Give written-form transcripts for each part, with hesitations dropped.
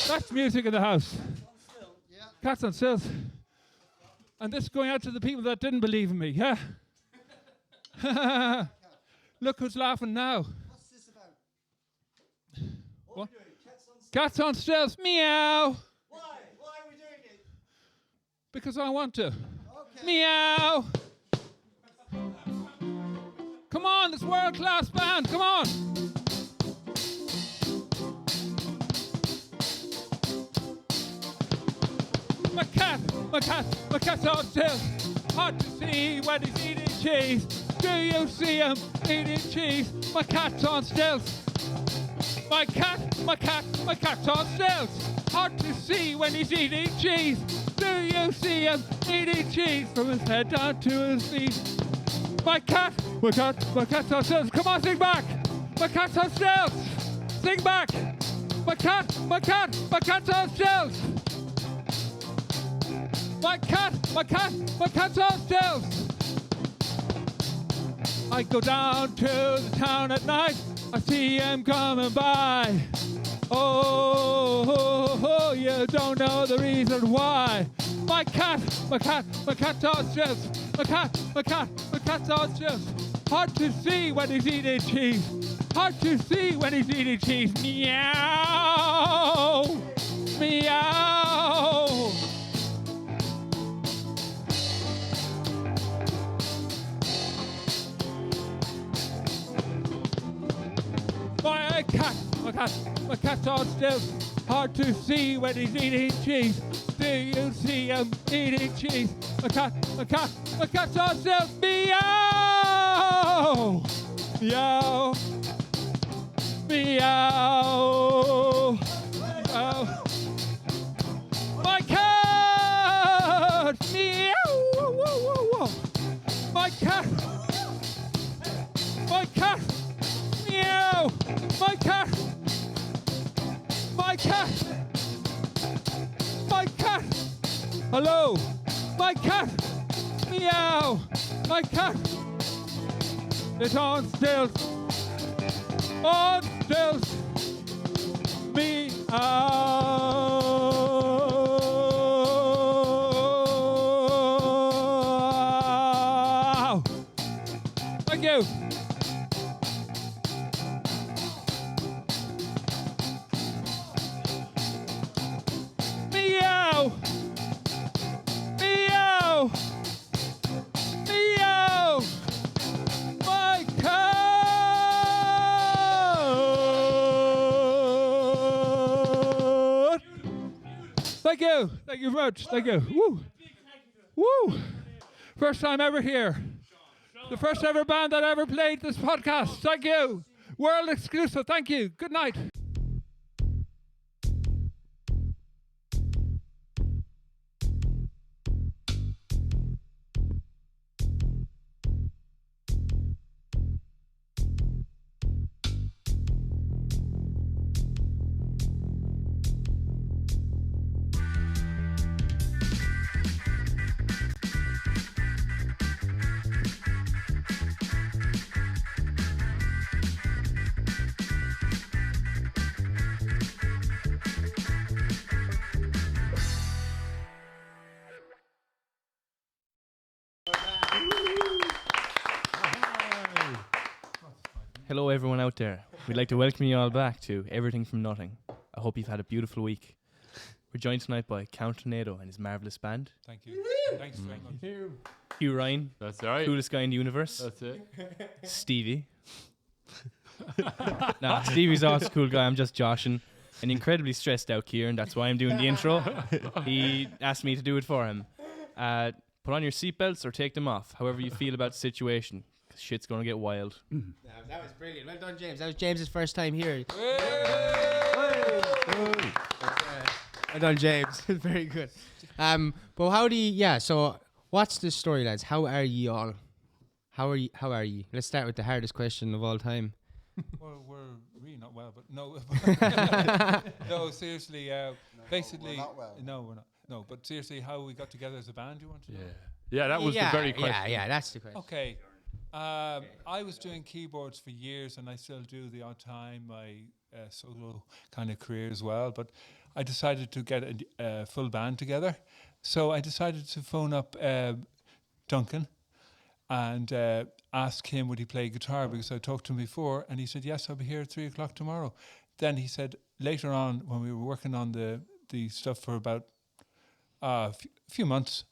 That's music in the house. Cats on stilts. And this is going out to the people that didn't believe in me, yeah? Look who's laughing now. What's this about? What? Cats on stilts, meow. Why? Why are we doing it? Because I want to. Okay. Meow. Come on, this world-class band, come on. My cat's on stilts. Hard to see when he's eating cheese. Do you see him eating cheese? My cat's on stilts. My cat's on stilts. Hard to see when he's eating cheese. Do you see him eating cheese from his head down to his feet? My cat's on stilts. Come on, sing back. My cat's on stilts. Sing back. My cat's on stilts. My cat's on stilts. I go down to the town at night. I see him coming by. Oh, you don't know the reason why. My cat's on stilts. My cat's on stilts. Hard to see when he's eating cheese. Hard to see when he's eating cheese. Meow, meow. My cat's on stilts. Hard to see when he's eating cheese. Do you see him eating cheese? My cat's on stilts. Meow, meow, meow, meow. My cat, meow, whoa, whoa, whoa, whoa. My cat, meow. My cat. Hello. My cat. Meow. My cat. It's on stilts. On stilts. Meow. Thank you. Thank you very much. Thank you. Woo. Woo. First time ever here. The first ever band that ever played this podcast. Thank you. World exclusive. Thank you. Good night. Hello everyone out there. We'd like to welcome you all back to Everything from Nothing. I hope you've had a beautiful week. We're joined tonight by Count Tornado and his marvellous band. Thank you. Thanks very much. Hugh Ryan. That's right. Coolest guy in the universe. That's it. Stevie. Nah, Stevie's also a cool guy. I'm just joshing. An incredibly stressed out Kieran. That's why I'm doing the intro. He asked me to do it for him. Put on your seatbelts or take them off, however you feel about the situation. Shit's gonna get wild. That was brilliant. Well done, James. That was James's first time here. Well done, James. Very good. But how do you? Yeah. So, what's the story, lads? How are ye all? How are you? Let's start with the hardest question of all time. Well, we're really not well, but no. No, seriously. Basically, we're not well. No, we're not. No, but seriously, how we got together as a band? You want to know? Yeah, that was the very question. Yeah, that's the question. Okay. I was doing keyboards for years, and I still do the odd time, my solo kind of career as well. But I decided to get a full band together. So I decided to phone up Duncan and ask him would he play guitar, because I talked to him before, and he said, yes, I'll be here at 3:00 tomorrow. Then he said later on, when we were working on the stuff for about a few months,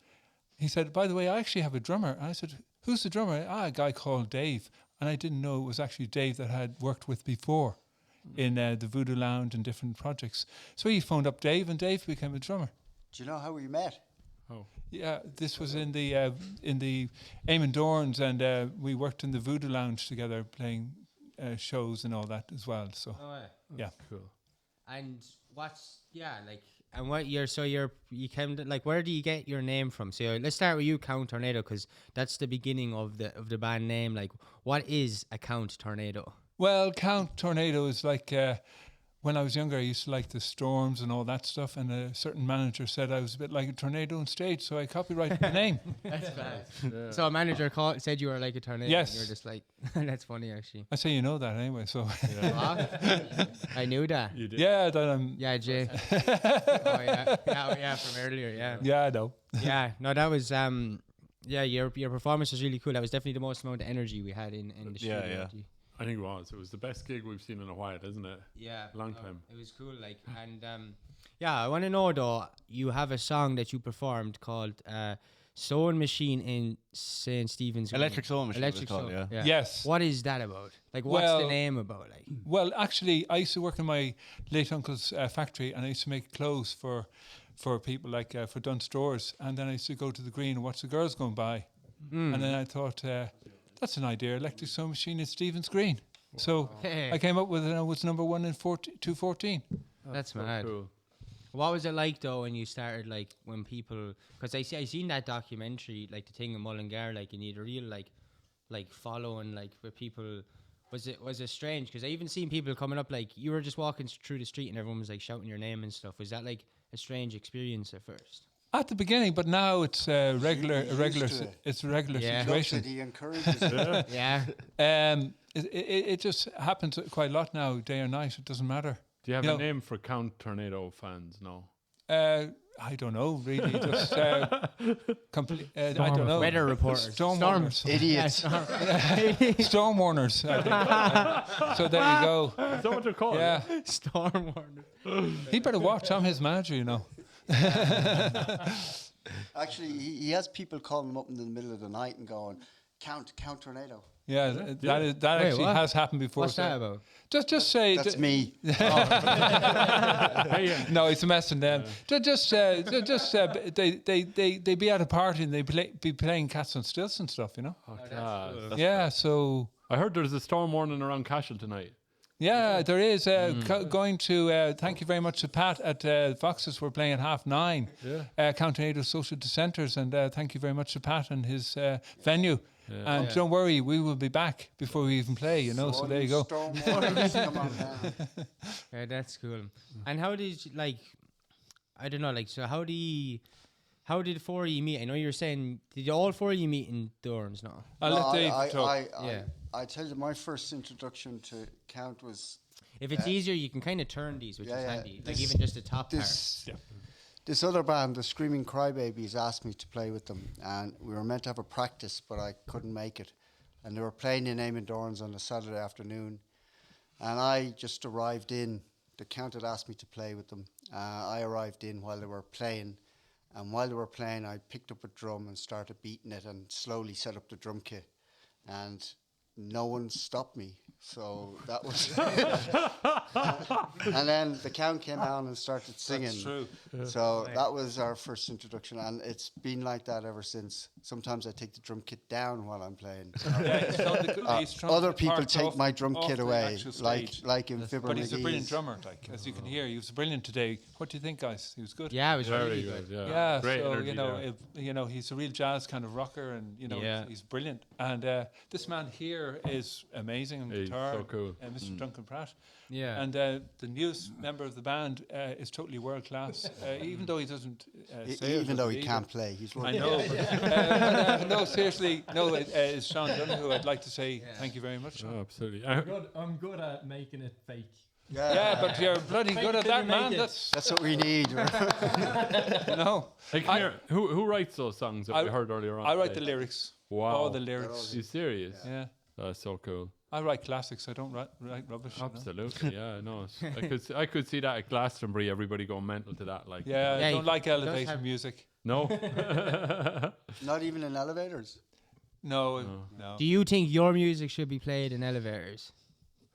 he said, by the way, I actually have a drummer. And I said, who's the drummer? A guy called Dave. And I didn't know it was actually Dave that I had worked with before in the Voodoo Lounge and different projects. So he phoned up Dave, and Dave became a drummer. Do you know how we met? Oh. Yeah, this was in the Eamon Dorns, and we worked in the Voodoo Lounge together, playing shows and all that as well. So yeah, Cool. And and what year? So you came to, like, where do you get your name from? So let's start with you, Count Tornado, because that's the beginning of the band name. Like, what is a Count Tornado? well, Count Tornado is like when I was younger, I used to like the Storms and all that stuff, and a certain manager said I was a bit like a tornado on stage, so I copyrighted the name. That's bad. So a manager said you were like a tornado. Yes. And you were just like, that's funny, actually. I say you know that anyway, so I knew that. You did. yeah, that I'm. Yeah, Jay. Yeah, from earlier, yeah. Yeah, I know. Yeah, no, that was your performance was really cool. That was definitely the most amount of energy we had in the Yeah, studio. yeah. I think it was. It was the best gig we've seen in a while, isn't it? Yeah, Long time. It was cool, like, and I want to know though. You have a song that you performed called "Sewing Machine" in St. Stephen's. Electric Sewing Machine. Electric Electric Sewing. yeah. Yes. What is that about? Like, what's the Well- name about? Like, Well, actually, I used to work in my late uncle's factory, and I used to make clothes for people, like for Dunn Stores. And then I used to go to the green and watch the girls going by. And then I thought, that's an idea, electric sewing machine in Stephen's Green. So I came up with it, and it was number 1 in 214. that's So mad. cool. What was it like though when you started, like, when people? Because I seen that documentary, like the thing in Mullingar, like, and you had a real like following, like, where people. Was it strange? Because I even seen people coming up, like, you were just walking through the street and everyone was like shouting your name and stuff. Was that like a strange experience at first? At the beginning, but now it's a regular used to it. it's a regular Yeah. Loves situation. it, he encourages it. Yeah. It just happens quite a lot now, day or night. It doesn't matter. Do you have You a know- name for Count Tornado fans? No. I don't know, really. Just I don't know. Weather reporters. Storm Storm- warners. Idiots. Storm warners. I think. So there you go. Is that what they're called? Yeah, Storm warner. he better watch. I'm his manager, you know. Actually, he has people calling him up in the middle of the night and going, Count Tornado. Yeah, that Wait, actually what? has happened before. What's so that about? Just say That's me. no, it's a mess in them. They be at a party and they be playing cats on stilts and stuff, you know. Oh, class. Yeah, so I heard there's a storm warning around Cashel tonight. yeah, there is going to. Thank you very much to Pat at Foxes. We're playing at 9:30. Yeah. Count Tornado Social Dissenters, and thank you very much to Pat and his venue. Yeah. And don't worry, we will be back before we even play. You know, so there you go. Storm warners, come on down. Yeah, that's cool. And how did you, like? I don't know. Like, so how did the four of you meet? I know you were saying, did all four of you meet in Dorns? No. I'll let Dave talk. Yeah. I tell you, my first introduction to Count was If it's easier, you can kind of turn these, which Yeah, is yeah. handy. Like, This- even just the top part. this other band, the Screaming Crybabies, asked me to play with them, and we were meant to have a practice, but I couldn't make it. And they were playing in Eamon Dorns on a Saturday afternoon, and I just arrived in. The Count had asked me to play with them. I arrived in while they were playing, and while they were playing, I picked up a drum and started beating it, and slowly set up the drum kit, and no one stopped me. So that was, and then the Count came on and started singing. That's true. So that was our first introduction, and it's been like that ever since. Sometimes I take the drum kit down while I'm playing. Other people take my drum kit away, like in Fibber But he's a brilliant McGee's. drummer, like as you can hear. He was brilliant today. What do you think, guys? He was good. Yeah, it was Very really good. good. Yeah. Yeah, Great so energy there. he's a real jazz kind of rocker, and Yeah. he's brilliant. And this man here is amazing on He's guitar. so cool. Mr. Duncan Pratt. Yeah. And the newest member of the band is totally world class. Even though he doesn't say it Even though he either. can't play, he's I working. know. No, seriously, no. It's Sean Dunn who I'd like to say thank you very much. Oh, absolutely. I'm good at making it fake. Yeah, but you're bloody good at that, man. That's what we need. No. Hey, come here. Who writes those songs that we heard earlier on? I write the today? lyrics. Wow. All the lyrics. You serious? Yeah. That's so cool. I write classics. I don't write rubbish. You know? Absolutely, yeah, no. I could see that at Glastonbury, everybody going mental to that. Like, Yeah, Yeah, I don't he like does elevator have- music. no. Not even in elevators. No. Do you think your music should be played in elevators?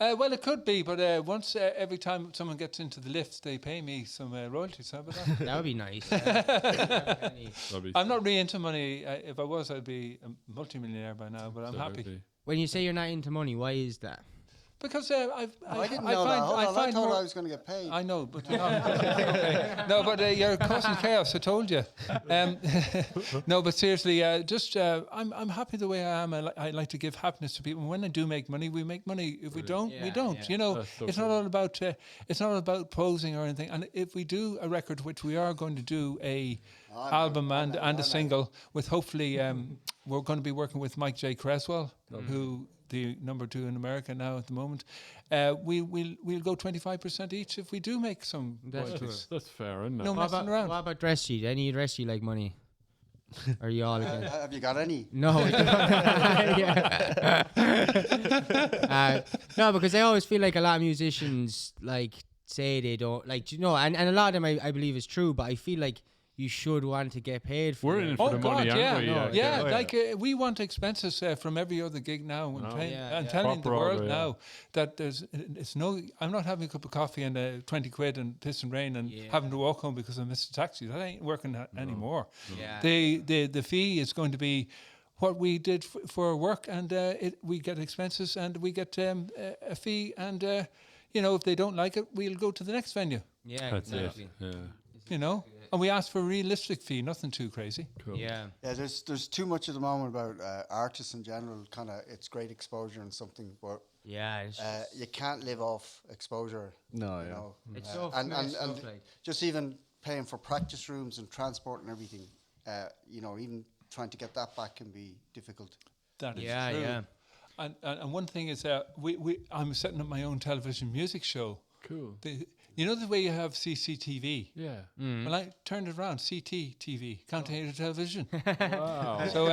Well, it could be, but once every time someone gets into the lift, they pay me some royalties. How about that? That would be nice. That'd be I'm not really into money. If I was, I'd be a multimillionaire by now. But I'm happy absolutely. When you say you're not into money, why is that? because I didn't know that. Hold on, I find thought more. I was going to get paid. I know, but you're not. Okay. No, but you're causing chaos. I told you. No, but seriously, I'm happy the way I am. I like to give happiness to people. When I do make money, we make money. If we don't, we Yeah, don't. yeah. You know, That's so it's cool. not all about. It's not about posing or anything. And if we do a record, which we are going to do a album and a single with, hopefully, we're going to be working with Mike J. Creswell, who. The number 2 in America now at the moment. We'll go 25% each if we do make some royalties. That's fair, isn't it? No What messing about, around. what about dress sheet? Any dress sheet like money? Are you all again? Have you got any? No, I don't. No, because I always feel like a lot of musicians like say they don't like, you know, and a lot of them I believe is true, but I feel like you should want to get paid for We're it. in it for the money, yeah, aren't we? no, yeah. Oh, yeah. Like we want expenses from every other gig now. And No. I'm Yeah. telling the Proper world order, yeah. now that it's no. I'm not having a cup of coffee and 20 quid and piss and rain and Yeah. having to walk home because I missed a taxi. That ain't working anymore. Yeah. The fee is going to be what we did for work, and we get expenses and we get a fee, and you know, if they don't like it, we'll go to the next venue. Yeah, That's exactly. it. Yeah. You know, and we ask for a realistic fee, nothing too crazy. Cool. Yeah. Yeah, there's too much at the moment about artists in general. Kind of, it's great exposure and something, but Yeah. It's you can't live off exposure. No, You yeah. know, It's so and stuff like- just even paying for practice rooms and transport and everything. You know, even trying to get that back can be difficult. That is Yeah, true. yeah. And one thing is, I'm setting up my own television music show. Cool. You know the way you have CCTV? Yeah. Well, I turned it around, CTTV, County Television. Wow. So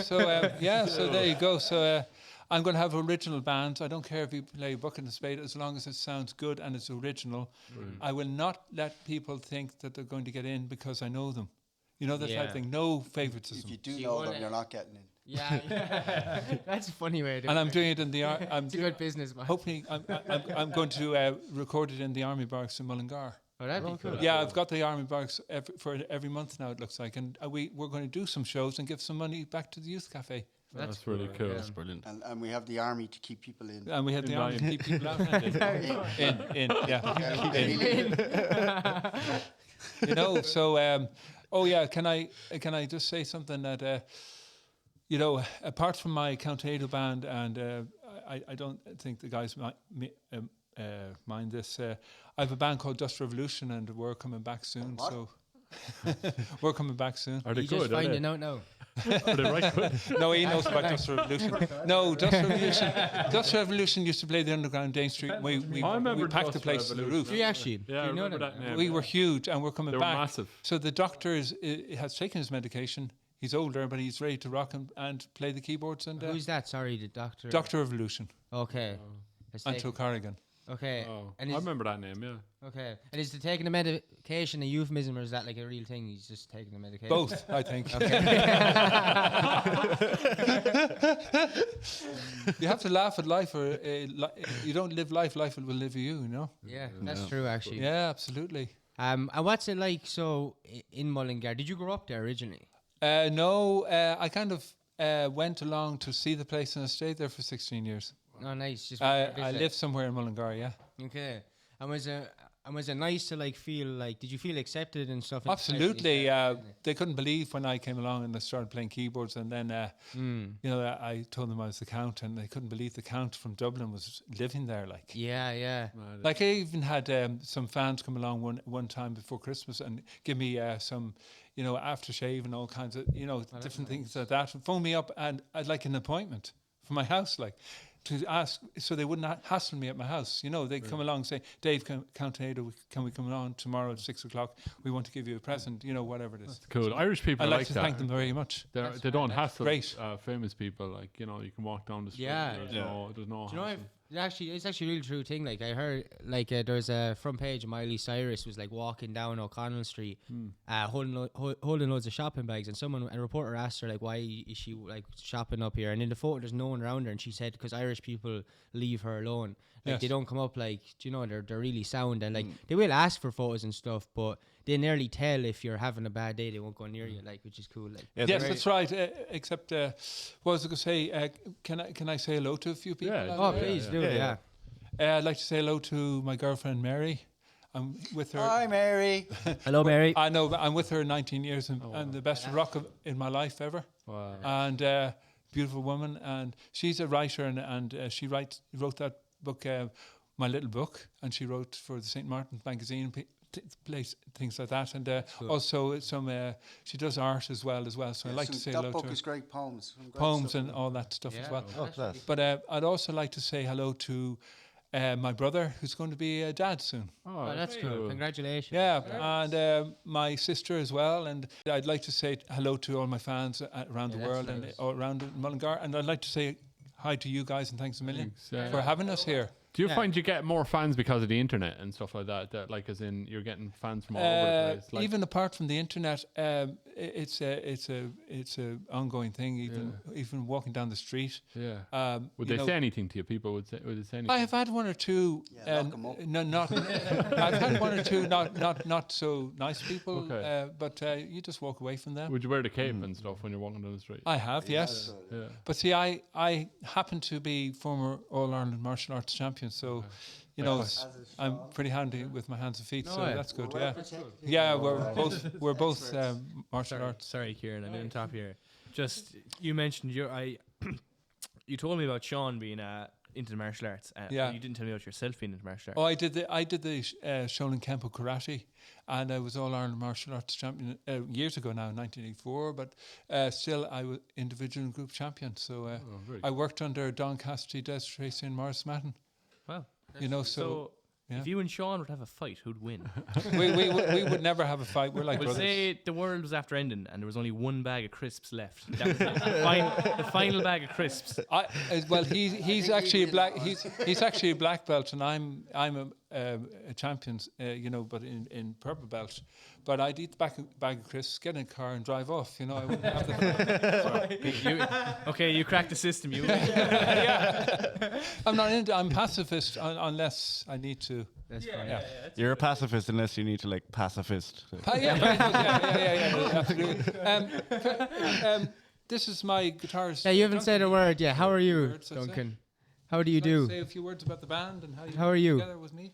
so there you go. So I'm going to have original bands. I don't care if you play Bucket and Spade, as long as it sounds good and it's original. I will not let people think that they're going to get in because I know them. You know, that type Yeah. of thing. No If favoritism. you do So you know wanna- them, you're not getting in. Yeah. That's a funny way to do And it. I'm doing it in the. I'm It's a good business, man. hopefully I'm going to record it in the Army Barracks in Mullingar. Oh, that'd be cool. Yeah, I've got the Army Barracks every month now. It looks like, and we're going to do some shows and give some money back to the youth cafe. That's really cool. yeah. That's brilliant. And we have the army to keep people in. And we had the Army to keep people out. Yeah, you know. So, can I just say something that you know, apart from my Count Ado band, and I don't think the guys mind this. I have a band called Dust Revolution, and we're coming back soon. What? So we're coming back soon. Are they You just good? Are finding they? out now. Are they right good? No, he knows about Dust Revolution. No, Dust Revolution. Dust Revolution used to play the Underground Dane Street. We I remember packed the Dust place to the Revolution. roof. Do you actually? Yeah, Do I you know remember that name. We were huge, and we're coming They were back. massive. So the doctor has taken his medication. He's older, but he's ready to rock and play the keyboards. And Who's that? Sorry, the doctor. Doctor Revolution, Okay. Let's take- Anto Corrigan. Okay. Oh, And I is, remember that name. Yeah. okay. And is the taking the medication a euphemism, or is that like a real thing? He's just taking the medication. Both, I think. You have to laugh at life, or you don't live life. Life will live you. You know. Yeah, that's true actually. Yeah, absolutely. And what's it like? So in Mullingar, did you grow up there originally? No, I kind of went along to see the place, and I stayed there for 16 years. Oh, nice. Just I visit. lived somewhere in Mullingar. Yeah. Okay. And was it nice to like feel like? Did you feel accepted and stuff? Absolutely. They couldn't believe when I came along and I started playing keyboards, and then you know, I told them I was the Count, and they couldn't believe the Count from Dublin was living there. Like, Yeah, yeah. like I even had some fans come along one time before Christmas and give me some, you know, aftershave and all kinds of, you know, different things like that, and phone me up, and I'd like an appointment for my house. Like, to ask, so they wouldn't hassle me at my house. You know, they'd come along and say, Dave, can we come along tomorrow at 6 o'clock? We want to give you a present, you know, whatever it is. That's cool. Irish people I'd like to that. thank them very much. They don't hassle great. famous people. Like, you know, you can walk down the street. Yeah. There's Yeah. no Do you know, hassle. it's actually a really true thing. Like I heard, like there's a front page of Miley Cyrus was like walking down O'Connell Street, holding loads of shopping bags, and a reporter asked her like, why is she like shopping up here? And in the photo, there's no one around her, and she said because Irish people leave her alone. Like Yes. they don't come up like, do you know, they're really sound, and like they will ask for photos and stuff, but they nearly tell if you're having a bad day. They won't go near you, like, which is cool. Like Yes, that's right. Except, what was I going to say? Can I say hello to a few people? Yeah. oh, please do it. Yeah. I'd like to say hello to my girlfriend Mary. I'm with her. Hi, Mary. Hello, Mary. I know, but I'm with her 19 years and the best rock in my life ever. Wow. And beautiful woman, and she's a writer, and she wrote that book, My Little Book, and she wrote for the St. Martin's magazine, things like that, and also some. She does art as well. So I'd like to say hello that to book her. is great poems. Some great Poems stuff in and it. all that stuff as well. Oh, class. But I'd also like to say hello to my brother, who's going to be a dad soon. Oh, that's cool. Congratulations. Yeah, and my sister as well. And I'd like to say hello to all my fans around the that's world nice. and all around Mullingar. And I'd like to say hi to you guys and thanks a million Thanks, for having us here. Do you Yeah. find you get more fans because of the internet and stuff like that? That like, as in, you're getting fans from all over the place. Like, Even apart from the internet, it's a ongoing thing. Even walking down the street. yeah. Would you they know, say anything to you? People would they say anything? I have had one or two. Yeah, lock 'em up. No, not. I've had one or two not so nice people. Okay. But you just walk away from them. Would you wear the cape and stuff when you're walking down the street? I have, yes. Yeah. But see, I happen to be former All Ireland martial arts champion, so you know I'm pretty handy with my hands and feet. So yeah. that's good. Yeah, yeah. We're both martial arts. Sorry, Kieran, I'm in top here. Just you mentioned you told me about Sean being into the martial arts. Yeah. You didn't tell me about yourself being into martial arts. Oh, I did the Shonin Kempo karate, and I was All Ireland martial arts champion years ago now, 1984. But still, I was individual and group champion. So very I worked under Don Cassidy, Des Tracy, and Morris Madden. Wow. You know, So yeah. if you and Sean would have a fight, who'd win? we would never have a fight. We're like We'll brothers. say the world was after ending and there was only one bag of crisps left. That was the final bag of crisps. Well, he's actually a black he's actually a black belt, and I'm a champion, you know, but in purple belt. But I'd eat the bag of crisps, get in a car, and drive off. You know, I wouldn't have the. You cracked the system. You. I'm not into. I'm pacifist unless I need to. That's fine. Yeah. You're a pacifist unless you need to like pacifist. Yeah, absolutely. This is my guitarist. Yeah, you haven't said a word yet. How are you, Words, I'd say. Duncan? How do you Would you like do? to say a few words about the band and How are you? Together with me.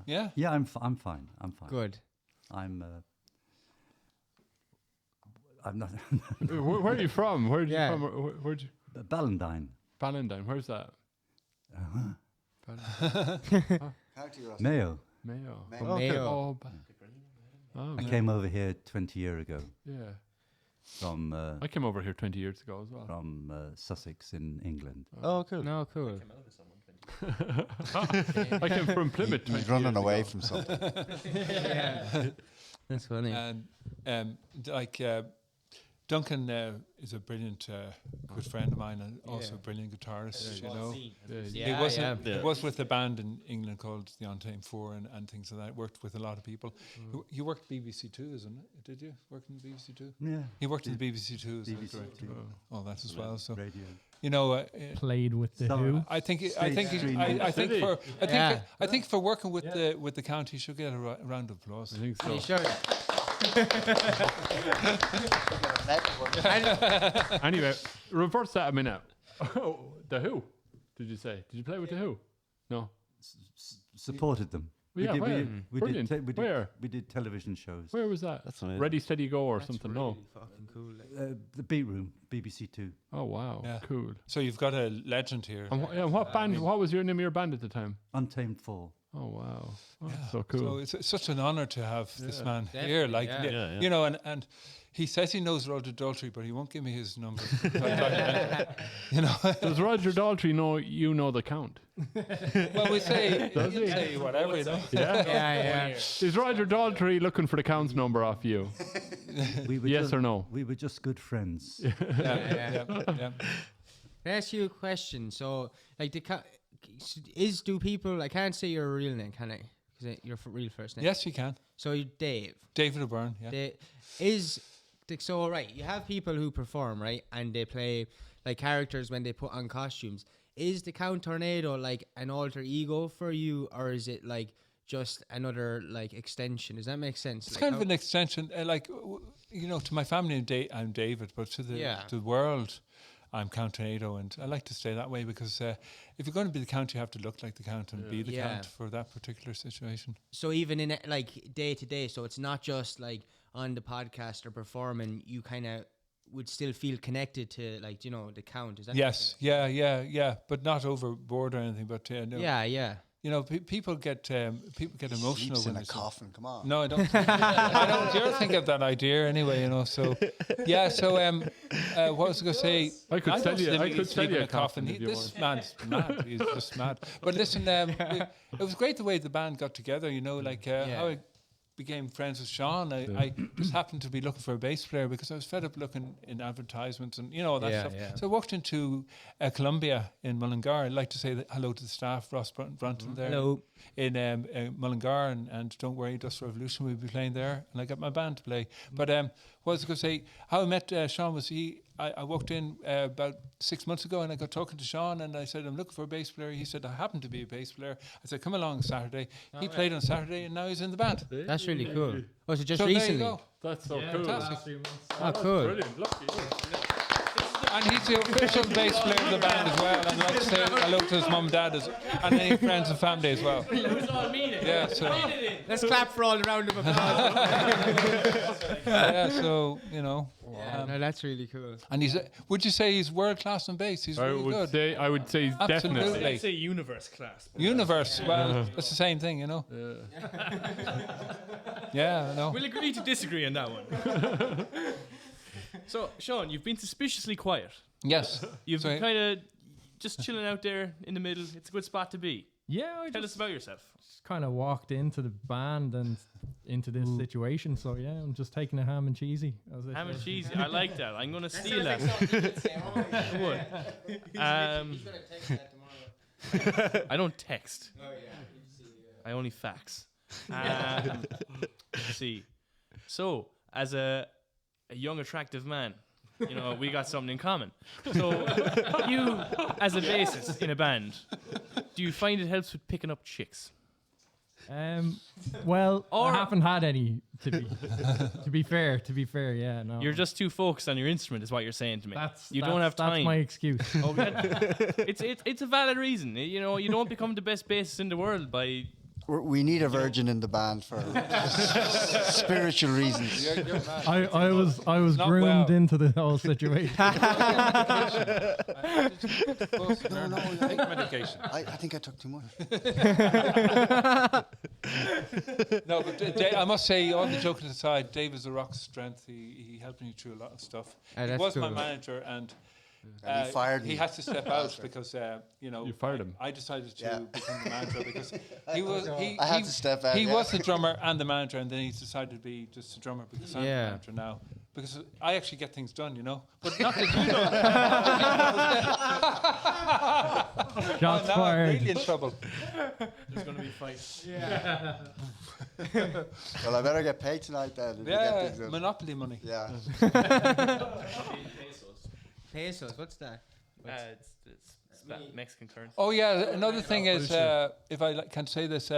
Yeah. Yeah, I'm fine. I'm fine. Good. I'm not. Where are you from? Where'd you Yeah. from? Where'd you? Ballindine. Ballindine. Where's that? County Ross. Mayo. Mayo. Mayo. Okay. Mayo. Oh, oh, I Mayo. came over here 20 years ago Yeah. from I came over here 20 years ago as well. Sussex in England. Oh, cool. No, cool. I came from Plymouth. 20 He's running years away ago. from something. Yeah. That's funny. And Duncan is a brilliant good friend of mine and also a brilliant guitarist. You know, Yeah, he wasn't. yeah. He was with a band in England called the On Time Four and things like that. Worked with a lot of people. You worked BBC Two, isn't it? Did you work in the BBC Two? Yeah. He worked in the BBC Two as a BBC director. Two. All that as well. So Radio. you know. Played with the So- Who. I think for working with the county, he should get a round of applause. I think so. You sure? Anyway, reverse that a minute. The Who? Did you say? Did you play with the Who? No. Supported them. Yeah, where? Brilliant. Where? We did television shows. Where was that? That's amazing. Ready, Steady, Go or something? No. Fucking cool. Like. The Beat Room, BBC Two. Oh wow, Yeah. cool. So you've got a legend here. And what band? What was your name of your band at the time? Untamed Fall. Oh wow, that's so cool. So it's such an honor to have this man Definitely, here. Like, yeah. you know, and he says he knows Roger Daltrey, but he won't give me his number. You know. Does Roger Daltrey know you know the Count? Well, we say, Does he? say whatever, you know. Yeah. Is Roger Daltrey looking for the Count's number off you? We were Yes just, or no? We were just good friends. Yeah. Can I ask you a question? So, like, do people? I can't say your real name, can I? Because your real first name. Yes, you can. So you're Dave. David O'Byrne. Yeah. So right, you have people who perform, right, and they play like characters when they put on costumes. Is the Count Tornado like an alter ego for you, or is it like just another like extension? Does that make sense? It's like kind of an extension, you know, to my family, I'm David, but to the world, I'm Count Tornado, and I like to stay that way because if you're going to be the Count, you have to look like the Count and be the Count for that particular situation. So even in like day to day, so it's not just like on the podcast or performing, you kind of would still feel connected to, like, you know, the Count. Is that? Yes, yeah, but not overboard or anything. But no. Yeah. You know, people get emotional Sleeps when in a they see- coffin. Come on. No, I don't. I don't dare think of that idea anyway. You know, so yeah. So what was I going to say? I could don't tell you- sleep- I could sleep tell you in a coffin if you This want. man's mad. He's just mad. But listen, it was great the way the band got together. You know, like how I became friends with Sean. I just happened to be looking for a bass player because I was fed up looking in advertisements and you know all that stuff. Yeah. So I walked into Columbia in Mullingar. I'd like to say hello to the staff, Ross Brunton there. Hello. In Mullingar, and don't worry, Dust Revolution will be playing there, and I got my band to play. But what was I going to say? How I met Sean was I walked in about 6 months ago, and I got talking to Sean, and I said, I'm looking for a bass player. He said, I happen to be a bass player. I said, come along Saturday. He played on Saturday, and now he's in the band. That's really cool. Was it just So recently? there you go. That's so cool. Fantastic. Oh, cool. Brilliant. Lucky. And he's the official bass player of the band as well. And I'd like to say hello to his mum and dad and any friends and family as well. Yeah, so Let's clap for all the round of applause. yeah, so you know. No, that's really cool. And would you say he's world class on bass? He's really good. I would say he's definitely. Absolutely. I'd say universe class. Universe. Well, that's the same thing, you know. Yeah, I know. We'll agree to disagree on that one. So, Sean, you've been suspiciously quiet. Yes. You've Sorry. been kind of just chilling out there in the middle. It's a good spot to be. Yeah, I Tell us just about yourself. kind of walked into the band and into this situation. So yeah, I'm just taking a ham and cheesy. As they Ham and say. cheesy. I like that. I'm going to steal that. I don't text. I only fax. Let's see. So, as a young, attractive man, you know, we got something in common. So, you, as a bassist in a band, do you find it helps with picking up chicks? Well, Or- I haven't had any to be fair, yeah, no. You're just too focused on your instrument, is what you're saying to me. You don't that's- have time. That's my excuse. Oh, it's a valid reason. You know, you don't become the best bassist in the world by. We need a virgin in the band for spiritual reasons. I was Not groomed well. into the whole situation. No, take medication. I think I took too much. No, but I must say, all the joking aside, Dave is a rock strength. He helped me through a lot of stuff. He that's was my cool. manager, and And he fired he me. has to step out because you know You fired him. I decided to Yeah. become the manager because he was I had to step out, He yeah. was the drummer and the manager, and then he's decided to be just the drummer because I'm the Yeah. manager now. Because I actually get things done, you know. But not that you don't. Shots Now I'm fired. really in trouble. There's going to be fights. Well, I better get paid tonight then. if we get Yeah, things done. monopoly money. Yeah. Pesos, what's that? It's that Mexican currency. Oh yeah, another thing is, if I can say this,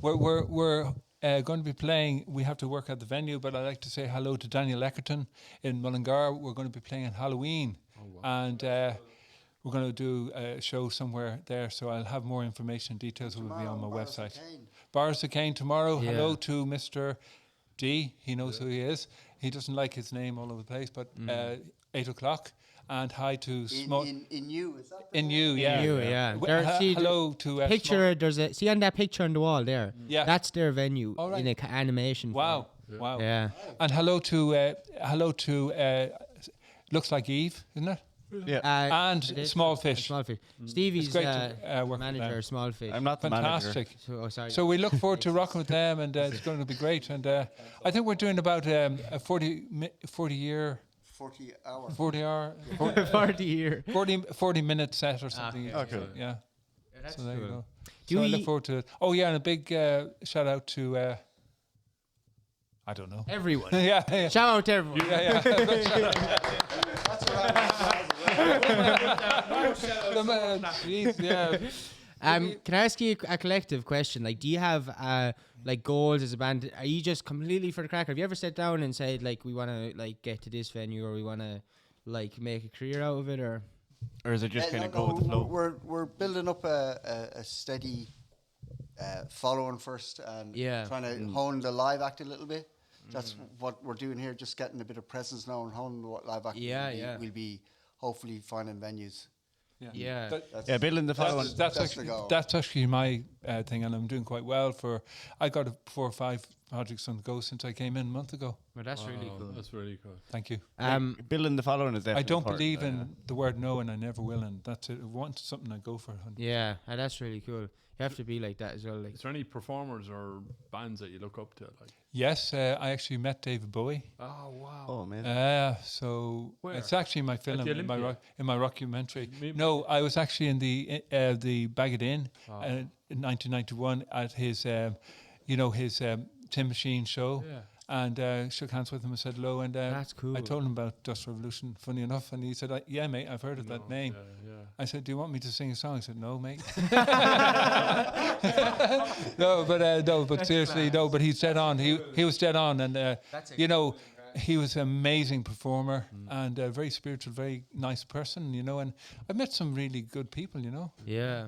we're going to be playing. We have to work at the venue, but I'd like to say hello to Daniel Eckerton in Mullingar. We're going to be playing on Halloween, and we're going to do a show somewhere there. So I'll have more information. Details will be on my website. Bars of Cane tomorrow. Yeah. Hello to Mr. D. He knows who he is. He doesn't like his name all over the place, but 8 o'clock. and hi to small In you, is that? in you, yeah. You, yeah. W- There- ha- see, hello to Picture, there's a, see on that picture on the wall there? Yeah. That's their venue All right. in a animation. Wow, form. wow. Yeah. And hello to looks like Eve, isn't it? Yeah. And it is. Small Fish. Small Fish. Stevie's great to, work with manager them. of Small Fish. I'm not the manager. Fantastic. So, oh, sorry. So we look forward to rocking with them, and it's going to be great. And I think we're doing about a 40 hour. 40 minute set or something. Okay. Yeah. that's So there you cool. go. Do So I we- look forward to it. Oh yeah, and a big shout out to I don't know. Everyone. yeah, yeah. Shout out to everyone. Yeah, yeah. Jeez, yeah. Can I ask you a collective question? Like, do you have like goals as a band? Are you just completely for the crack? Have you ever sat down and said like we want to like get to this venue or we want to like make a career out of it or? Or is it just kind of No, go with the flow? We're building up a steady following first and Yeah. trying to hone the live act a little bit. That's what we're doing here, just getting a bit of presence now and honing the live act. Yeah, yeah. We'll be hopefully finding venues. Yeah. Yeah, building the following. That's That's the goal. actually my thing, and I'm doing quite well. I got 4 or 5 projects on the go since I came in a month ago. Well, that's really cool. That's really cool. Thank you. Building the following is definitely I don't important, believe yeah. in the word no, and I never will. And that's it. If I want something, I go for it. And Yeah, that's really cool. You have to be like that as well. Like, Is there any performers or bands that you look up to? Like, yes, I actually met David Bowie. oh wow, Oh, man. So Where? it's actually in my film, the in my Olympia? in my documentary. Maybe- No, I was actually in the Bagot Inn Oh. in 1991 at his, his Tin Machine show. Yeah. And shook hands with him and said hello. And that's cool. I told him about Dust Revolution, funny enough, and he said, "Yeah, mate, I've heard of that name." Yeah, yeah. I said, "Do you want me to sing a song?" He said, "No, mate." no, but seriously, no. But he's dead on. He was dead on, and he was an amazing performer and a very spiritual, very nice person. And I've met some really good people. Yeah,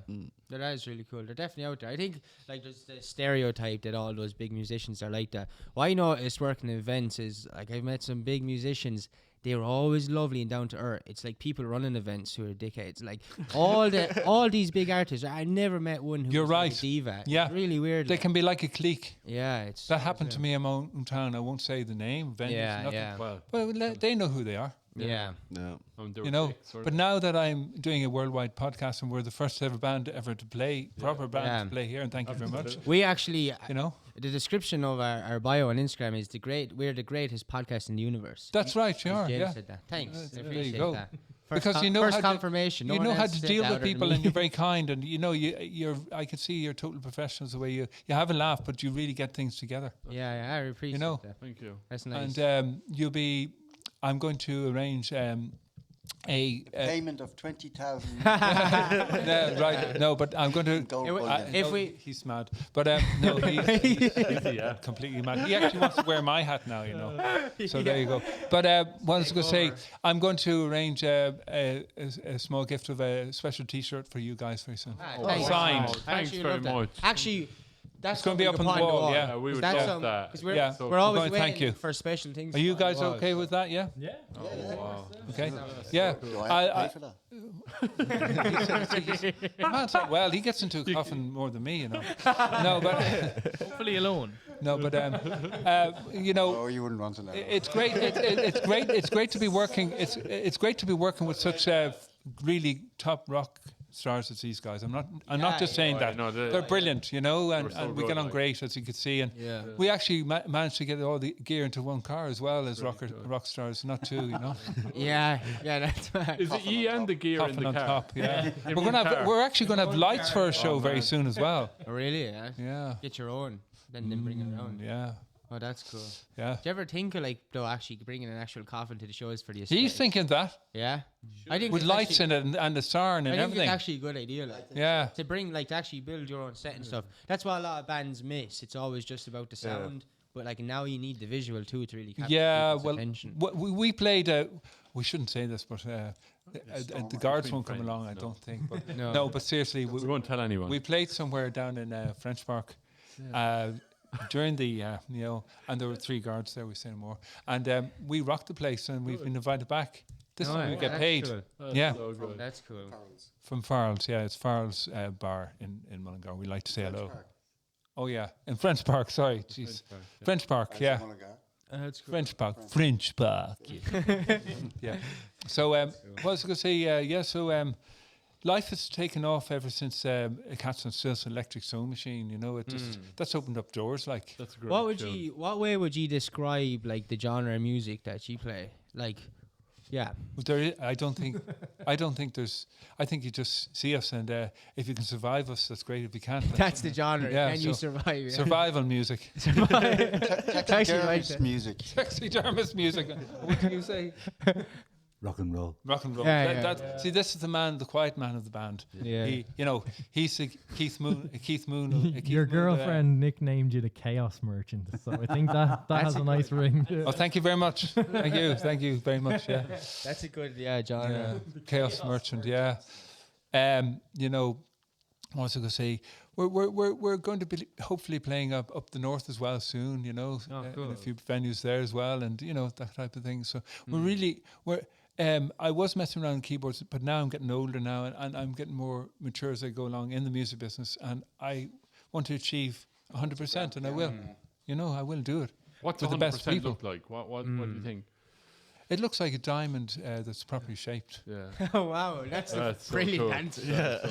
that is really cool. They're definitely out there. I think like there's the stereotype that all those big musicians are like that. What I noticed working in events is like I've met some big musicians. They were always lovely and down to earth. It's like people running events who are dickheads. Like all these big artists. I never met one who You're was like right. a diva. Yeah. It's really weird. They like. can be like a clique. Yeah, it's That happened to me in my own town. I won't say the name. Venues, Yeah, nothing. yeah, Well, But they know who they are. yeah. No. they were You know, dicks, weren't but they? now that I'm doing a worldwide podcast and we're the first ever band ever to play, proper band Yeah. to play here, and thank you very much. We actually, You know, the description of our bio on Instagram is we're the greatest podcast in the universe. that's right, you are. James Yeah, said that. Thanks. I there you appreciate go. that. Because you know first how to- confirmation. No you one know how else to said deal that with other than people, me. and you're very kind, and you're. I can see you're total professionals the way you have a laugh, but you really get things together. Yeah, I appreciate know. that. Thank you. That's nice. And I'm going to arrange a Payment of 20,000. no, right. No, but I'm going to. Gold It wa- bullion. if no, we- he's mad, but no, he's completely mad. He actually wants to wear my hat now, So there you go. But what I was going to say, I'm going to arrange a small gift of a special T-shirt for you guys very soon. Thanks. Signed. Oh, I thanks actually very love that. much. Actually, that's It's gonna be something up on to the put wall, yeah. We would That's love some, that. because we're, Yeah. we're always going, thank waiting you. for special things. Are you to put on guys the wall. okay with that? Yeah. Yeah. Oh, wow. Okay. Yeah. Do I have to pay for that? Man's like, well, he gets into a coffin more than me, No, but Hopefully alone. no, but Oh, you wouldn't want to know. it's great. It's great. It's great to be working. It's great to be working with such really top rock stars as these guys. I'm not just saying that. no, They're brilliant, and so we good, get on like. great, as you could see. And Yeah. we actually managed to get all the gear into one car as well as rock stars, not two. Yeah, that's right. Is it you and the gear in Coffin the on car? top. Yeah. In we're one gonna have. car. We're actually gonna have lights for our show very man. soon as well. Oh, really? Yeah. Yeah. Get your own, then bring it around. Yeah. Oh, that's cool. Yeah. Do you ever think of actually bringing an actual coffin to the shows for the He's aesthetic? thinking that Yeah. I think with it's lights actually, in it and the siren I and think everything. it's actually a good idea. Yeah. To bring to actually build your own set and stuff. That's what a lot of bands miss. It's always just about the sound, but now you need the visual too to really capture Yeah, people's well, attention. we played. We shouldn't say this, but the guards won't come along. I don't think. But no, but seriously, We won't tell anyone. we played somewhere down in French Park during the and there were 3 guards there. We say no more, and we rocked the place, and we've been invited back. This Oh, time we yeah. get That's paid. cool. Yeah. So good. That's cool. From Farrell's, yeah, it's Farrell's bar in Mullingar. We like to say hello. Oh yeah, in French Park. Sorry, jeez, French Park. Yeah, That's cool. French Park. French Park. Yeah. So what was I going to say? Yeah. So life has taken off ever since Cats on Stilts electric sewing machine. You know, it just that's opened up doors. Like, That's a great. What way would you describe like the genre of music that you play? Like, yeah. I don't think there's. I think you just see us, and if you can survive us, that's great. If you can't, That's the genre. Yeah, Can you so survive? Yeah. survival music. Taxidermist music. Taxidermist music. What do you say? Rock and roll. Rock and roll. Yeah, See, this is the man, the quiet man of the band. Yeah. He's the Keith Moon. Keith Moon. Keith Your Moon, girlfriend nicknamed you the Chaos Merchant, so I think that has a nice ring to it. Oh, thank you very much. Thank you very much. Yeah, That's a good genre. Chaos Merchant. Yeah. What was I going to say? We're going to be hopefully playing up the north as well soon. You know, in a few venues there as well, and that type of thing. So we're. I was messing around with keyboards, but now I'm getting older now, and I'm getting more mature as I go along in the music business, and I want to achieve 100%, and I will. I will do it. What's with the best 100% people. look like? What do you think? It looks like a diamond that's properly shaped. Yeah. Oh wow, that's a so brilliant cool. answer. I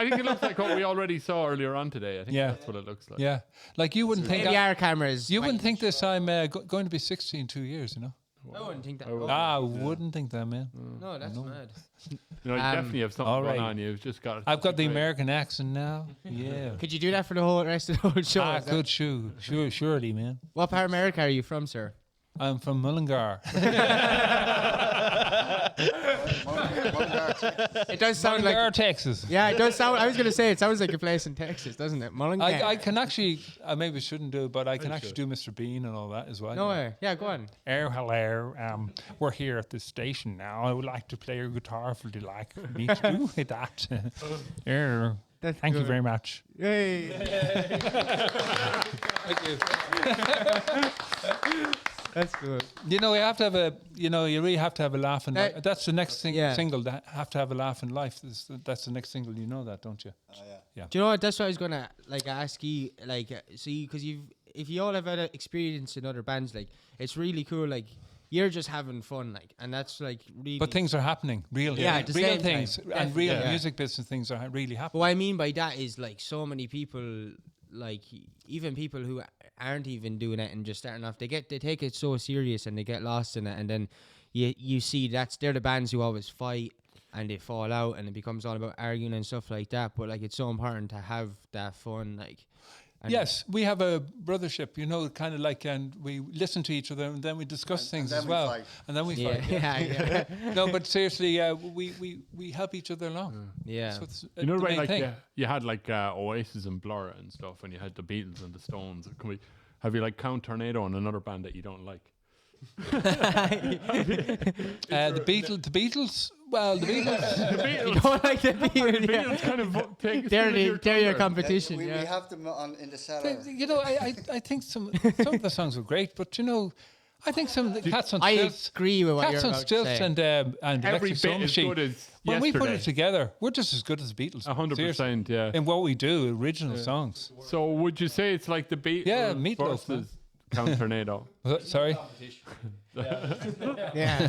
think it looks like what we already saw earlier on today. I think that's what it looks like. Yeah, like you wouldn't think. AVR cameras. You wouldn't think this. I'm going to be 60 in 2 years. I wouldn't think that. I wouldn't think that, man. No, that's mad. You definitely have something going right. on. You've just got. I've got the American accent now. Yeah. Could you do that for the whole rest of the whole show? I Is that- could, surely, man. What part of America are you from, sir? I'm from Mullingar. It does sound Mullingar, like. Texas. Yeah, it does sound. I was going to say it sounds like a place in Texas, doesn't it? Mullingar. I can actually, I maybe shouldn't do it, but I can actually do Mr. Bean and all that as well. No way. Yeah, go on. Oh, hello. We're here at this station now. I would like to play your guitar. Would you like me to do that? Thank you very much. Yay. Thank you. That's good. You have to have you really have to have a laugh in life. That's the next single. That have to have a laugh in life. That's the next single. You know that, don't you? Yeah. Do you know what? That's what I was gonna ask you. See, because if you all have had experience in other bands, it's really cool. You're just having fun, and that's really. But things are happening, real things, and real music business things are really happening. What I mean by that is so many people, even people who aren't even doing it and just starting off, they take it so serious and they get lost in it, and then you see they're the bands who always fight and they fall out and it becomes all about arguing and stuff like that. But it's so important to have that fun, and yes, we have a brothership, kind of and we listen to each other and then we discuss things as well. And then we fight. Yeah. No, but seriously, we help each other along. Yeah. So it's You know, the main right? thing. You had Oasis and Blur and stuff, and you had the Beatles and the Stones. Have you Count Tornado and another band that you don't like? The Beatles. Well, the Beatles. You don't like the Beatles. The Beatles kind of take They're your competition. We Yeah. have them in the cellar. I think some of the songs were great, but I think some of the Cats on I Stilts. agree with what Cats you're on about to Stilts say. and Every Electric Soul bit as Machine. good as When we put yesterday. it together, we're just as good as the Beatles. 100%, yeah. In what we do, original songs. So would you say it's like the Beatles Meatloaf, versus Count Tornado? Sorry? Yeah.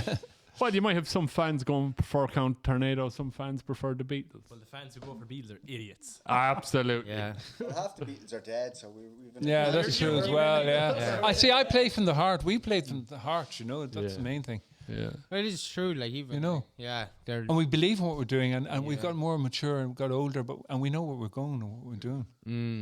Well, you might have some fans going prefer Count Tornado, some fans prefer the Beatles. Well, the fans who go for Beatles are idiots. Absolutely. Yeah. Well, half the Beatles are dead, so we've been. Yeah, that's true as well, yeah. I play from the heart. We play from the heart, that's the main thing. Yeah. Well, it is true, even yeah, they're And we believe in what we're doing, and we've got more mature and got older, and we know where we're going and what we're doing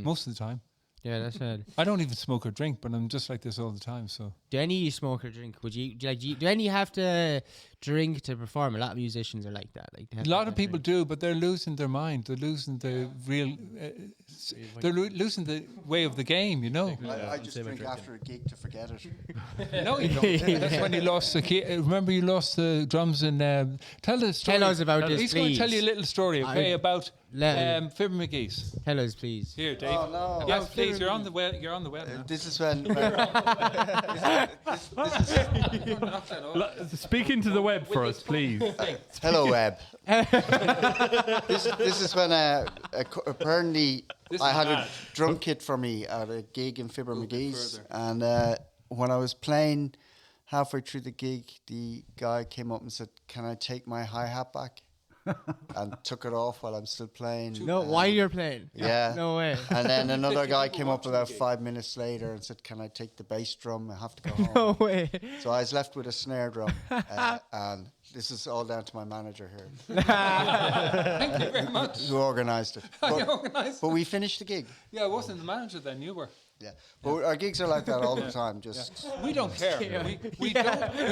most of the time. yeah, that's sad. I don't even smoke or drink, but I'm just like this all the time. So Do any of you smoke or drink? Would you do any have to drink to perform? A lot of musicians are like that. They have a to lot of have people drink. do, but they're losing their mind. They're losing the real. Losing the way of the game. I just drink after a gig to forget it. No, you don't. That's when you lost the key. Remember, you lost the drums in. Tell the story. Tell us about this, He's going to please. tell you a little story, okay, about Fibber McGee's. Tell us, please. Here, Dave. Oh, no. Yeah, please. You're on the web. You're on the web. Now. This is when. Speaking to the web for us, please. Hello, Web. this is when apparently I had a drum kit for me at a gig in Fibber McGee's, and when I was playing halfway through the gig, the guy came up and said, "Can I take my hi-hat back?" and took it off while I'm still playing. No, while you're playing. Yeah. No way. And then another guy came up about 5 minutes later and said, "Can I take the bass drum? I have to go home." No way. So I was left with a snare drum, and this is all down to my manager here, Thank you very much. who organised it. Organised But we finished the gig. Yeah, I wasn't the manager then. You were. Yeah, but our gigs are like that all the time. Just We don't care. We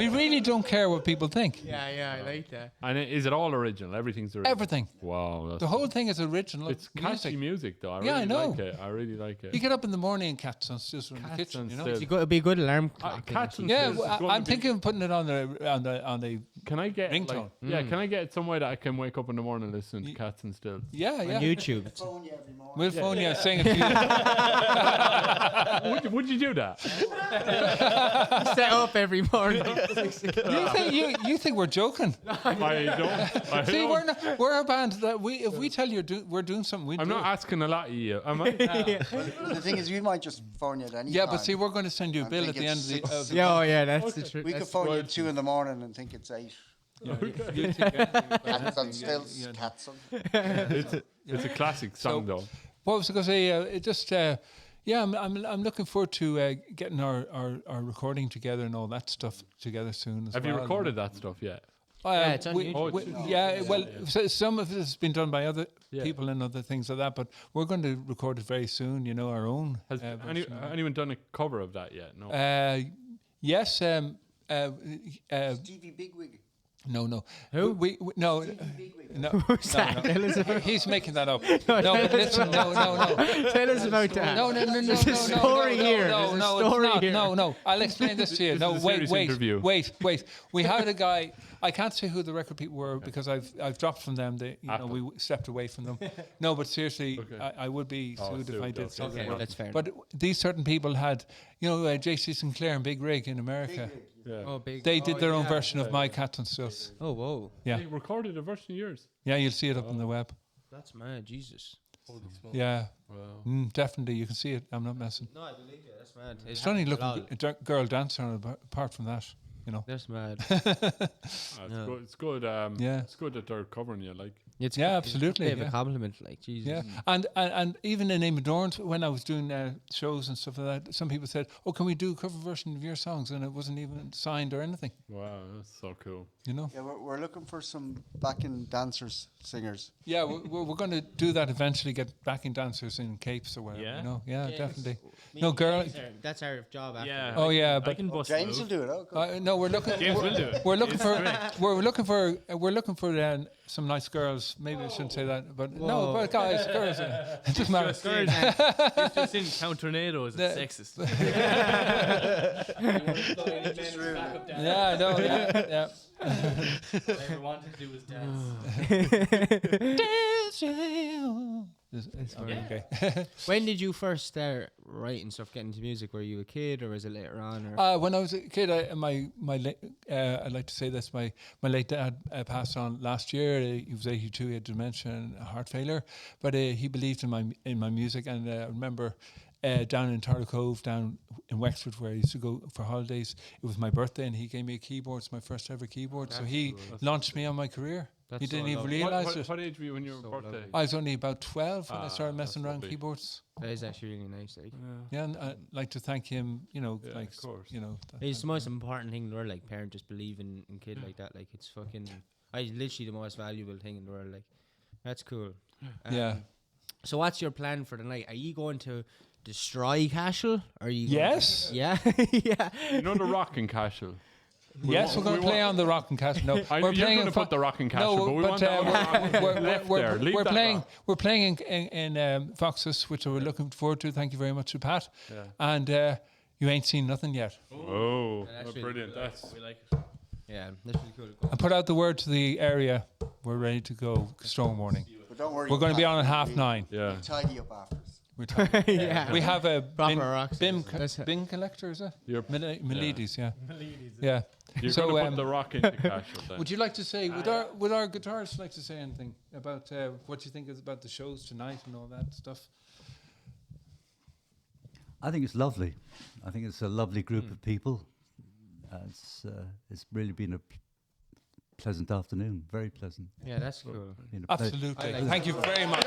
really don't care what people think. Yeah, I like that. And is it all original? Everything's original. Everything. Wow. The That's whole thing is original. it's catchy music, though. I Yeah, I really know. like it. I really like it. You get up in the morning and Cats on Stills in the Cats kitchen. on You know. Stills. It'd be a good alarm clock. Cats and Yeah, Stills well, is gonna I'm be- thinking of putting it on the. Can I get ringtone. like, yeah? Can I get it some way that I can wake up in the morning listening to Cats and Stills? Yeah, On yeah. YouTube. We'll phone you and sing a few. Would you do that? Set up every morning. You think we're joking? I don't. I See, don't. we're a band that if we tell you we're doing something, we I'm do not it. asking a lot of you. Am I? the thing is, we might just phone you at any Yeah, time. but see, we're going to send you a I bill at think the end it's of the. 6. Yeah, oh yeah, that's the truth. We could phone you at 2 a.m. and think it's 8. you think Cats on stills, cats on. It's a classic song, though. What was I going to say? It just. Yeah, I'm looking forward to getting our recording together and all that stuff together soon. As Have well. you recorded that stuff yet? Yeah, it's on YouTube. So some of it has been done by other Yeah. people and other things like that, but we're going to record it very soon. You know, our own. Has anyone done a cover of that yet? No. Yes. Stevie Bigwig. No. Who? We no. No. Who's that? Tell us about- He's making that up. No, but listen. No. Tell us about that. No. There's a story here. No, There's a no, story it's not. here. No. I'll explain this to you. This No, is a serious interview. wait. We had a guy. I can't say who the record people were because I've dropped from them. We stepped away from them. No, but seriously, Okay. I would be sued if I did. okay. say Okay, that. that's fair. But these certain people had, J.C. Sinclair and Big Rig in America. Yeah. Oh, big. They did their own yeah. version of My Cats and Stills. Oh, whoa. Yeah, They recorded a version of yours. yeah, you'll see it up on the web. That's mad, Jesus. Yeah, Wow. definitely, you can see it. I'm not messing. No, I believe you. That's mad. Stunning looking girl dancer. Apart from that, That's mad. It's Yeah. good. It's good. Yeah. It's good that they're covering you. Like. It's Yeah, it's absolutely, A bit of yeah. a compliment, like Jesus. yeah, and even in Name of Dorns, when I was doing shows and stuff like that, some people said, "Oh, can we do a cover version of your songs?" And it wasn't even signed or anything. Wow, that's so cool. Yeah, we're looking for some backing dancers, singers. Yeah, we're going to do that eventually. Get backing dancers in capes or whatever. Yeah? Yeah, James, definitely. Me No, and girl. James That's our job. After. Yeah. Oh yeah, I but can bust James will move. do it. Oh, good. no, we're looking. James will do it. We're looking It's for. correct. We're looking for some nice girls. Maybe I shouldn't say that, but no, Whoa. but guys, girls. It doesn't matter. It's just in Counternados. It's sexist. Yeah, no, yeah. All I ever wanted to do was dance. It's very okay. When did you first start writing stuff, getting into music? Were you a kid, or was it later on? Or? When I was a kid, I'd like to say this. My late dad passed on last year. He was 82. He had dementia and heart failure, but he believed in my music. And I remember down in Tarra Cove, down in Wexford, where I used to go for holidays. It was my birthday, and he gave me a keyboard. It's my first ever keyboard. So he launched me on my career. He didn't even realise it. What age were you when your birthday? I was only about 12 when I started that's messing around lovely. keyboards. That is actually really nice. Like, Yeah, and I'd like to thank him. Yeah, of course. it's the most important thing in the world. Like, parents just believe in kid like that. Like, it's fucking. Literally the most valuable thing in the world. Like, that's cool. Yeah. So, what's your plan for the night? Are you going to destroy Cashel? Are you? Yes. Yeah. Yeah. You know the Rockin' Cashel. Yes, we're going to play on the Rockin' Castle. No, You're going to put the Rockin' Castle, but we want that we're playing. We're playing in Foxes, which we're looking forward to. Thank you very much to Pat. Yeah. And you ain't seen nothing yet. Oh, That's that's really brilliant! cool. That's We like it. Yeah, that's really cool. And put out the word to the area. We're ready to go. Storm warning. But don't worry. We're going to be Pat, on at we'll 9:30. Yeah. we'll tidy up after us. We're talking. Yeah. We have a Proper rock bin, stars. bin collector, is it? You're- Miledes, yeah. Yeah. You're So, going to put the rock into cash. Would you like to say, would our guitarists like to say anything about what you think is about the shows tonight and all that stuff? I think it's lovely. I think it's a lovely group of people. It's really been a pleasant afternoon, very pleasant. Yeah, that's cool. Been a ple- Absolutely. Thank you very much.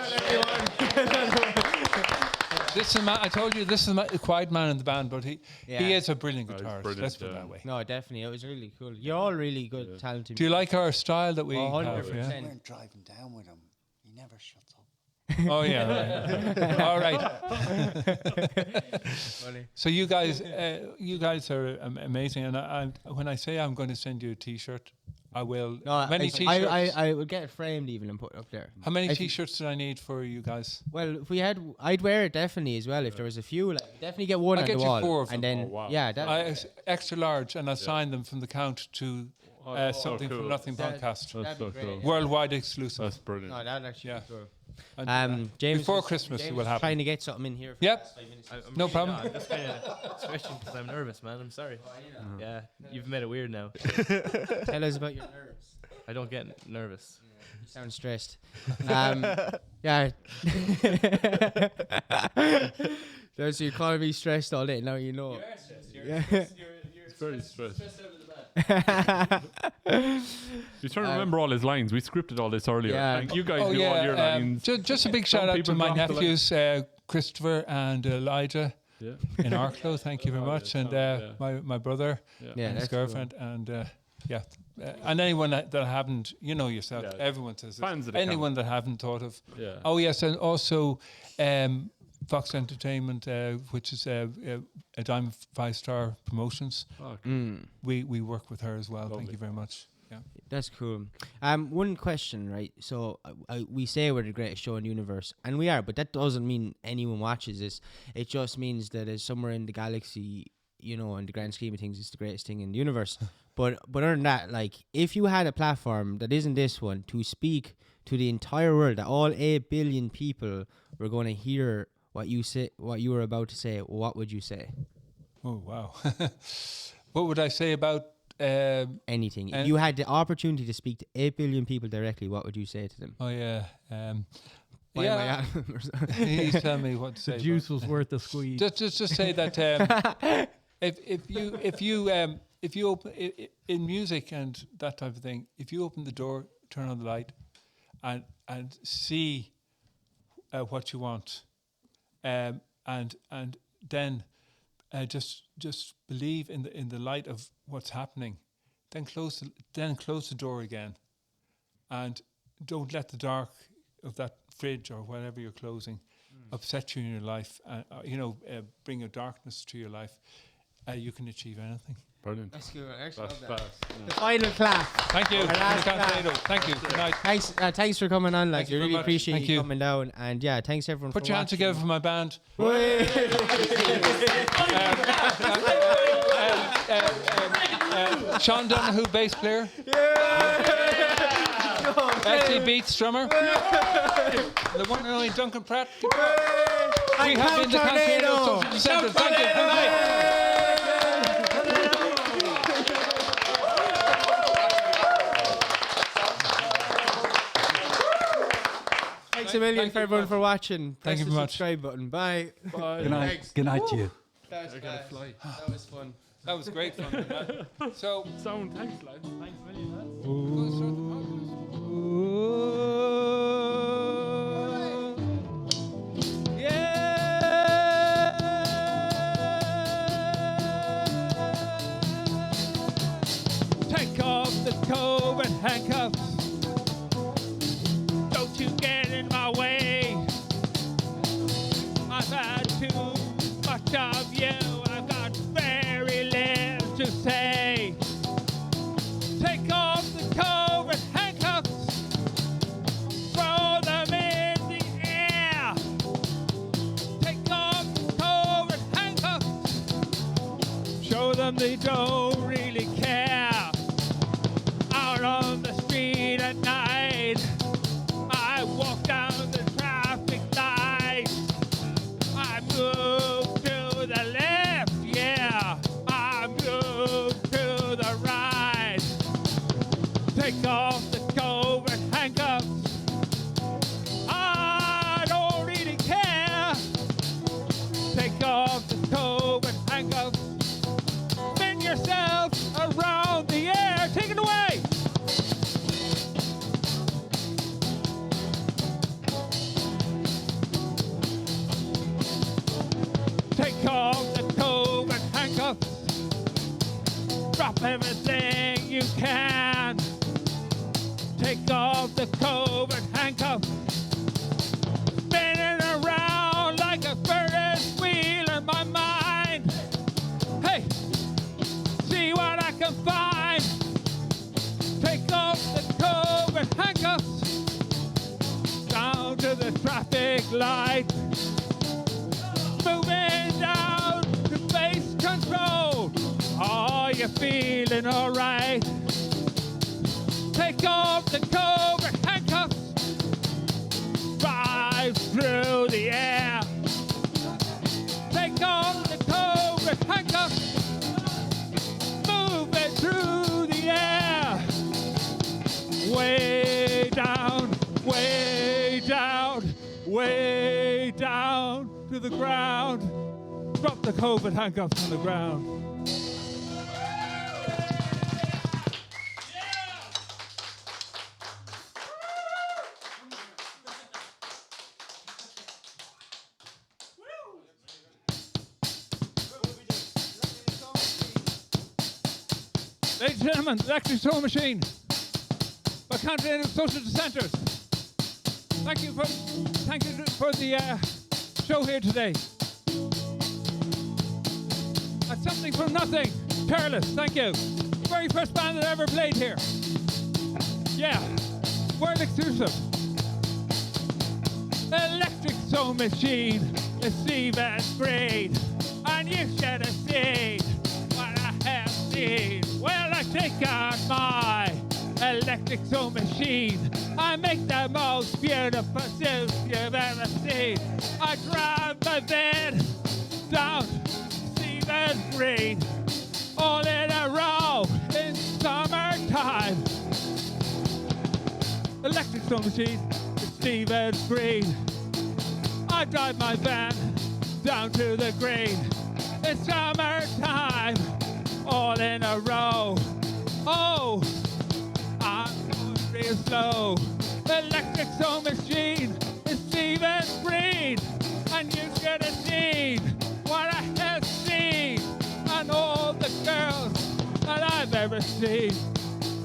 This is I told you this is a quiet man in the band, but he is a brilliant he's guitarist. brilliant, Let's put it yeah. that way. No, definitely. It was really cool. You're all really good, talented. Do you like our style that we have? 100%. Yeah? We weren't driving down with him. He never shuts up. Oh yeah. Right. All right. So you guys are amazing, and when I say I'm going to send you a T-shirt, I will. No, many T-shirts. I would get it framed even and put it up there. How many If- T-shirts did I need for you guys? Well, if we had, I'd wear it definitely as well. If there was a few, like definitely get one I'll on get the you wall, 4 of and them. then Oh, wow. yeah, that Extra large, and I signed them from the count to something cool. from Nothing That- Podcast. That's so that'd be great. cool. Worldwide exclusive. That's brilliant. no, that'd actually Yeah. be cool. And, James before was- Christmas James it will was happen. Trying to get something in here. For Yep. the last 5 minutes. No problem. I'm just kind of stretching because I'm nervous, man. I'm sorry. Yeah, you've made it weird now. Tell us about your nerves. I don't get nervous. You sound stressed. Yeah. Does you calling me stressed all day? Now you know. Yeah. It's very stressed. He's trying to remember all his lines. We scripted all this earlier. Yeah. Like, you guys do all your lines. Just a big Some shout out to people my drop the line. nephews, Christopher and Elijah Yeah. in Arklow. Thank you very much. And my brother Yeah, and his that's cool. girlfriend. And and anyone that haven't, you know yourself, Yeah. everyone says this. Fans that Anyone that haven't thought of. Yeah. Oh, yes. And also Fox Entertainment, which is a Diamond 5-star Promotions. Oh, We work with her as well. Lovely. Thank you very much. Yeah. That's cool. One question, right? So we say we're the greatest show in the universe, and we are, but that doesn't mean anyone watches this. It just means that it's somewhere in the galaxy, you know, in the grand scheme of things, it's the greatest thing in the universe. But other than that, like, if you had a platform that isn't this one to speak to the entire world, that all 8 billion people were going to hear what you say, what you were about to say, what would you say? Oh, wow. What would I say about... Anything. If And- you had the opportunity to speak to 8 billion people directly, what would you say to them? Oh, yeah. Buy my album or something. He's telling me what to say. The juice was worth the squeeze. Just say that if you open in music and that type of thing, if you open the door, turn on the light, and see what you want, and then just believe in the light of what's happening, then close the door again, and don't let the dark of that fridge or whatever you're closing upset you in your life. Bring a darkness to your life. You can achieve anything. Brilliant. That's good. I actually That's love that. fast. The final clap. Thank you. Our last clap. Thank you. Good night. Thanks for coming on. Like, Thank you we very really much. appreciate Thank you you. coming down. And yeah, thanks everyone Put for your hands watching. together for my band. Sean Donahue, bass player. Bessie Beats, drummer. The one and only Duncan Pratt. We have been the Tornado. Dissenters. Thank you. Good night. Thanks a million for everyone for watching. Press Thank you the very much. subscribe button. Bye. Good night. Good night to you. That was fun. That was great fun. So, Sound, thanks, lads. Thanks a million, lads. go start the podcast. Take off the coat and handcuffs. Don't you get in my way. I've had too much of you. I've got very little to say. Take off the coat and handcuffs. Throw them in the air. Take off the coat and handcuffs. Show them they don't really care. Out on the street at night, I walk down everything you can. Take off the COVID handcuff, spinning around like a Ferris wheel in my mind. Hey, see what I can find. Take off the COVID handcuffs, down to the traffic light, moving down to base control. Are you feeling alright? Take off the COVID handcuffs, drive through the air. Take off the COVID handcuffs, move it through the air. Way down, way down, way down to the ground. Drop the COVID handcuffs on the ground. Ladies and gentlemen, the electric sewing machine by Continental Social Dissenters. Thank you for the show here today. That's something from nothing. Careless, thank you. Very first band that ever played here. Yeah, world exclusive. Electric sewing machine, the Stevens grade, and you should have seen what I have seen. Well, I take out my electric sewing machine. I make the most beautiful suits you've ever seen. I drive my bed down Stevens Green, all in a row in summertime. Electric sewing machine, it's Stevens Green. I drive my van down to the green. It's summertime, all in a row. Oh, I'm going real slow. Electric sewing machine is Stevens Green, and you should have seen what I have seen, and all the girls that I've ever seen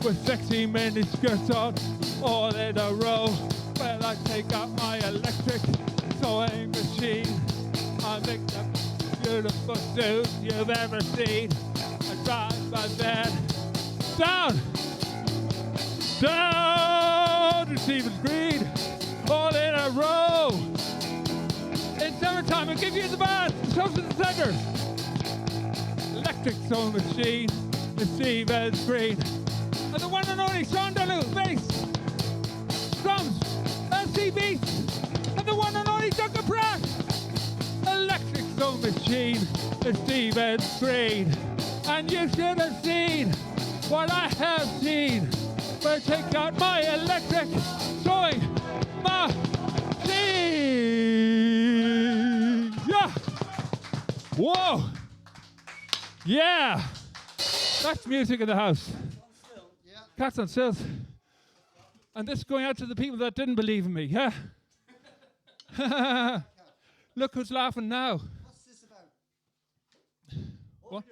with sexy mini skirts on, all in a row. Well, I take out my electric sewing machine. I make the beautiful suit you've ever seen. I drive my van down to Stevens Green, all in a row. In summertime, I'll give you the band, the Social Dissenters. Electric sewing machine, the Stevens Green. And the one and only Sean Deleuze, bass, drums, LC beats, and the one and only Duncan Pratt. Electric sewing machine, the Stevens Green. And you should have seen what I have seen. But take out my electric sewing machine. Yeah. Whoa. Yeah. That's music in the house. Cats on stilts. And this is going out to the people that didn't believe in me. Yeah. Look who's laughing now. What's this about? What?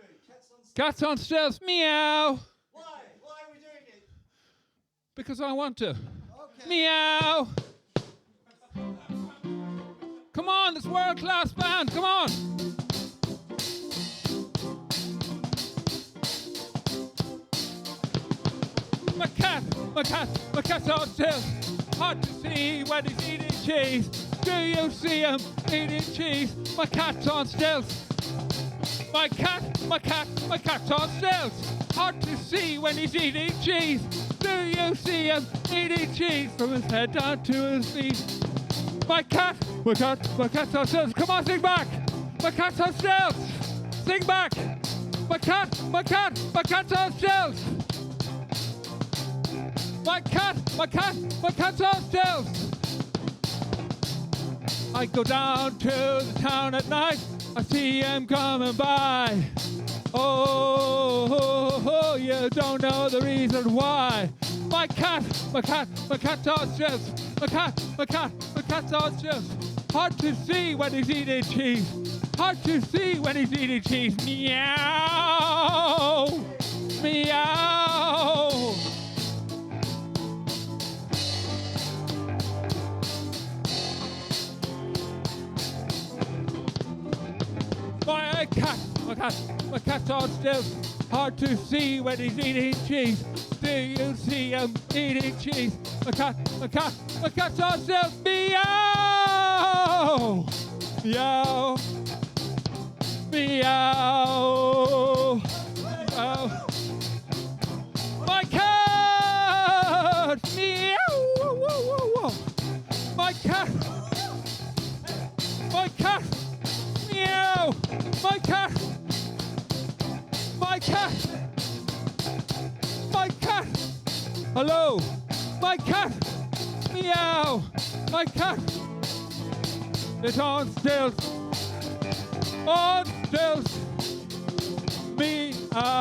Cats on stilts. Meow. Why? Why are we doing it? Because I want to. Okay. Meow. Come on, this world-class band. Come on. My cat's on stilts. Hard to see when he's eating cheese. Do you see him eating cheese? My cat's on stilts. My cat's on stilts. Hard to see when he's eating cheese. Do you see him eating cheese from his head down to his feet? My cat's on stilts. Come on, sing back. My cat's on stilts. Sing back. My cat's on stilts. My cat's on stilts. I go down to the town at night. I see him coming by. Oh, you don't know the reason why. My cat's on stilts. My cat's on stilts. Hard to see when he's eating cheese. Hard to see when he's eating cheese. Meow. Meow. My cat's on stilts. Hard to see when he's eating cheese. Do you see him eating cheese? My cat's on stilts. Meow! Meow! Meow! Meow! My cat! Meow! Whoa, whoa, whoa, whoa. My cat! My cat! Meow! My cat! My cat! My cat! Hello! My cat! Meow! My cat! It's on stilts! On stilts! Meow!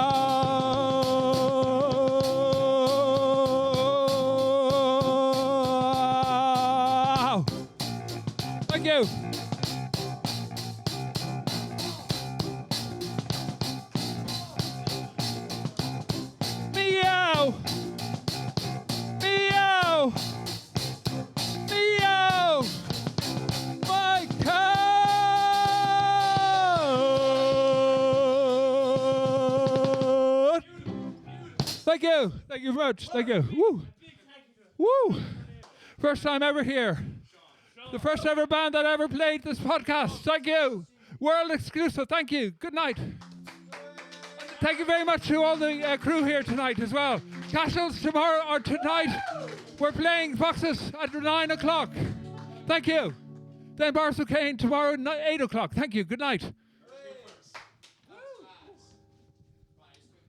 Thank you! Meow! Meow! Meow! My cat! Thank you. Thank you very much. Thank you. Woo! Woo! First time ever here. The first ever band that ever played this podcast. Thank you. World exclusive. Thank you. Good night. Thank you very much to all the crew here tonight as well. Cashels tomorrow or tonight. We're playing Foxes at 9 o'clock. Thank you. Then Bars of Cane tomorrow 8 o'clock. Thank you. Good night.